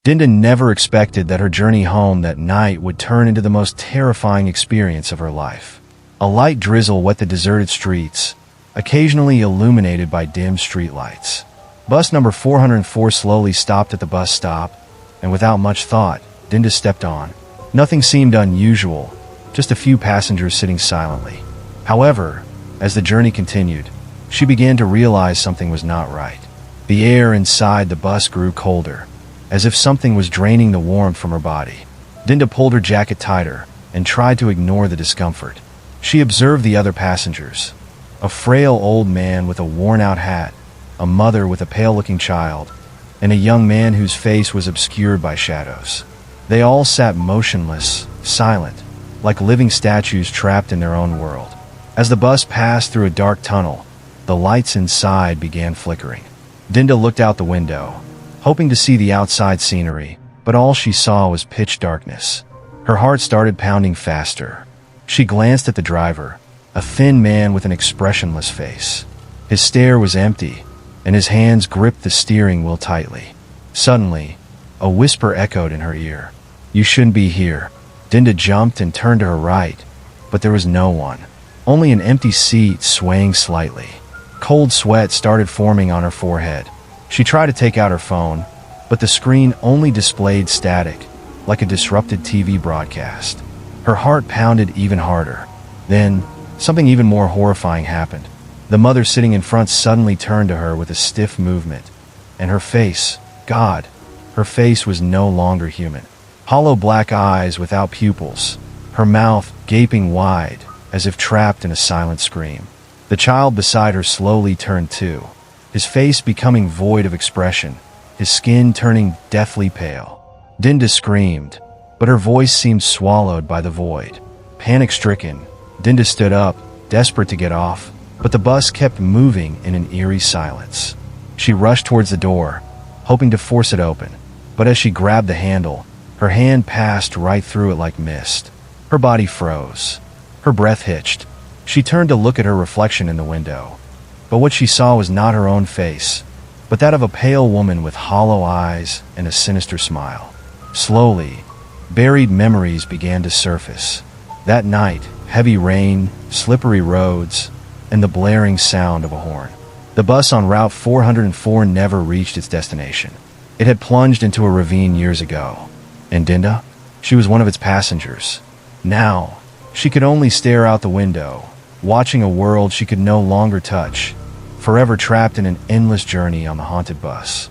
Dinda never expected that her journey home that night would turn into the most terrifying experience of her life. A light drizzle wet the deserted streets, occasionally illuminated by dim streetlights. Bus number 404 slowly stopped at the bus stop, and without much thought, Dinda stepped on. Nothing seemed unusual, just a few passengers sitting silently. However, as the journey continued, she began to realize something was not right. The air inside the bus grew colder, as if something was draining the warmth from her body. Dinda pulled her jacket tighter and tried to ignore the discomfort. She observed the other passengers. A frail old man with a worn-out hat, a mother with a pale-looking child, and a young man whose face was obscured by shadows. They all sat motionless, silent, like living statues trapped in their own world. As the bus passed through a dark tunnel, the lights inside began flickering. Dinda looked out the window, hoping to see the outside scenery, but all she saw was pitch darkness. Her heart started pounding faster. She glanced at the driver, a thin man with an expressionless face. His stare was empty, and his hands gripped the steering wheel tightly. Suddenly, a whisper echoed in her ear. "You shouldn't be here." Dinda jumped and turned to her right, but there was no one. Only an empty seat swaying slightly. Cold sweat started forming on her forehead. She tried to take out her phone, but the screen only displayed static, like a disrupted TV broadcast. Her heart pounded even harder. Then, something even more horrifying happened. The mother sitting in front suddenly turned to her with a stiff movement, and her face, God, her face was no longer human. Hollow black eyes without pupils, her mouth gaping wide, as if trapped in a silent scream. The child beside her slowly turned too, his face becoming void of expression, his skin turning deathly pale. Dinda screamed, but her voice seemed swallowed by the void. Panic-stricken, Dinda stood up, desperate to get off, but the bus kept moving in an eerie silence. She rushed towards the door, hoping to force it open, but as she grabbed the handle, her hand passed right through it like mist. Her body froze. Her breath hitched. She turned to look at her reflection in the window, but what she saw was not her own face, but that of a pale woman with hollow eyes and a sinister smile. Slowly, buried memories began to surface. That night, heavy rain, slippery roads, and the blaring sound of a horn. The bus on Route 404 never reached its destination. It had plunged into a ravine years ago. And Dinda? She was one of its passengers. Now, she could only stare out the window, watching a world she could no longer touch, forever trapped in an endless journey on the haunted bus.